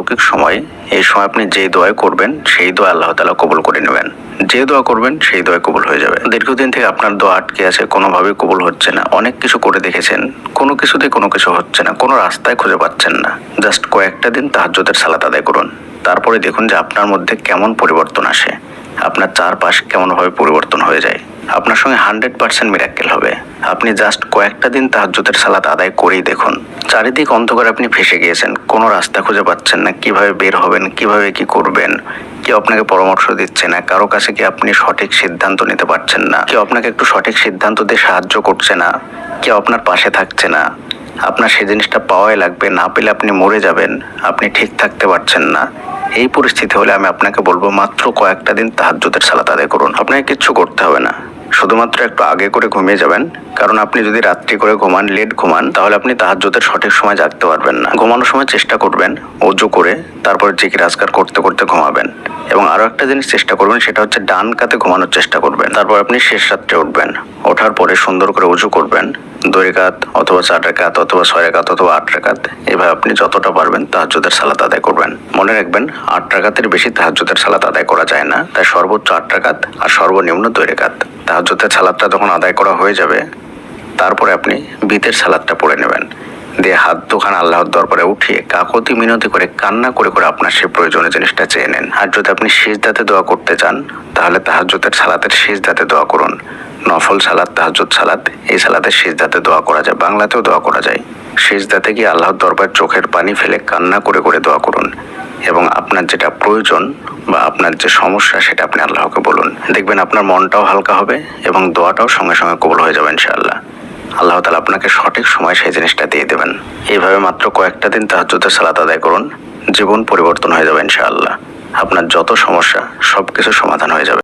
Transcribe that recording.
অলৌকিক সময়। এই সময় আপনি যেই দোয়া করবেন সেই দোয়া আল্লাহ তাআলা কবুল করে নেবেন। যে দোয়া করবেন সেই দোয়া কবুল হয়ে যাবে। দীর্ঘদিন থেকে আপনার দোয়া আটকে আছে, কোনোভাবেই কবুল হচ্ছে না। অনেক কিছু করে দেখেছেন, কোনো কিছুতেই কোনো কিছু হচ্ছে না, কোনো রাস্তায় খুঁজে পাচ্ছেন না। জাস্ট কয়েকটা দিন তাহাজ্জুদের সালাত আদায় করুন। তারপরে দেখুন যে আপনার মধ্যে কেমন পরিবর্তন আসে, আপনার চারপাশ কেমনভাবে পরিবর্তন হয়ে যায়। আপনার সঙ্গে 100% মিরাক্কেল হবে। আপনি জাস্ট কয়েকটা দিন তাহাজ্জুদের সালাত আদায় করেই দেখুন। চারিদিক অন্ধকারে আপনি ফেসে গিয়েছেন, কোনো রাস্তা খুঁজে পাচ্ছেন না, কিভাবে বের হবেন, কিভাবে কি করবেন। কেউ আপনাকে পরামর্শ দিচ্ছে না, কারো কাছে কি আপনি সঠিক সিদ্ধান্ত নিতে পারছেন না, কেউ আপনাকে একটু সঠিক সিদ্ধান্ত দিয়ে সাহায্য করছে না, কেউ আপনার পাশে থাকছে না। আপনার সেই জিনিসটা পাওয়াই লাগবে, না পেলে আপনি মরে যাবেন, আপনি ঠিক থাকতে পারছেন না। এই পরিস্থিতি হলে আমি আপনাকে বলবো মাত্র কয়েকটা দিন তাহাজ্জুদের সালাত আদায় করুন। আপনাকে কিচ্ছু করতে হবে না, শুধুমাত্র একটু আগে করে ঘুমিয়ে যাবেন। কারণ আপনি যদি রাত্রি করে ঘুমান, লেট ঘুমান, তাহলে আপনি তাহাজ্জুদের সঠিক সময় জাগতে পারবেন না। ঘুমানোর সময় চেষ্টা করবেন ওযু করে তারপরে জিকির আজকার করতে করতে ঘুমাবেন। এবং আরো একটা জিনিস চেষ্টা করবেন, সেটা হচ্ছে ডান কাতে ঘুমানোর চেষ্টা করবেন। তারপর আপনি শেষ রাত্রে উঠবেন, ওঠার পরে সুন্দর করে ওযু করবেন। 2 রাকাত অথবা 4 রাকাত অথবা 6 রাকাত অথবা 8 রাকাত, এভাবে আপনি যতটা পারবেন তাহাজ্জুদের সালাত আদায় করবেন। মনে রাখবেন 8 রাকাতের বেশি তাহাজ্জুদের সালাত আদায় করা যায় না, তাই সর্বোচ্চ 8 রাকাত আর সর্বনিম্ন 2 রাকাত। তাহাজ্জুদের সালাতটা যখন আদায় করা হয়ে যাবে, তারপরে আপনি বিতের সালাতটা পড়ে নেবেন। দিয়ে হাত দুখানা আল্লাহর দরবারে উঠিয়ে কাকুতি মিনতি করে কান্না করে করে আপনার সেই প্রয়োজনীয় জিনিসটা চেয়ে নেন। আর যদি আপনি সিজদাতে দোয়া করতে চান, তাহলে তাহাজ্জুদের সালাতের সিজদাতে দোয়া করুন। নফল সালাত, তাহাজ্জুদ সালাত, এই সালাতের সিজদাতে দোয়া করা যায়, বাংলাতেও দোয়া করা যায়। সিজদাতে গিয়ে আল্লাহর দরবারে চোখের পানি ফেলে কান্না করে করে দোয়া করুন এবং আপনার যেটা প্রয়োজন বা আপনার যে সমস্যা সেটা আপনি আল্লাহকে বলুন। দেখবেন আপনার মনটাও হালকা হবে এবং দোয়াটাও সঙ্গে সঙ্গে কবুল হয়ে যাবে ইনশাআল্লাহ। আল্লাহ তাআলা আপনাকে সঠিক সময় সেই জিনিসটা দিয়ে দেবেন। এইভাবে মাত্র কয়েকটা দিন তাহাজ্জুদের সালাত আদায় করুন, জীবন পরিবর্তন হয়ে যাবে ইনশাআল্লাহ। আপনার যত সমস্যা সবকিছু সমাধান হয়ে যাবে।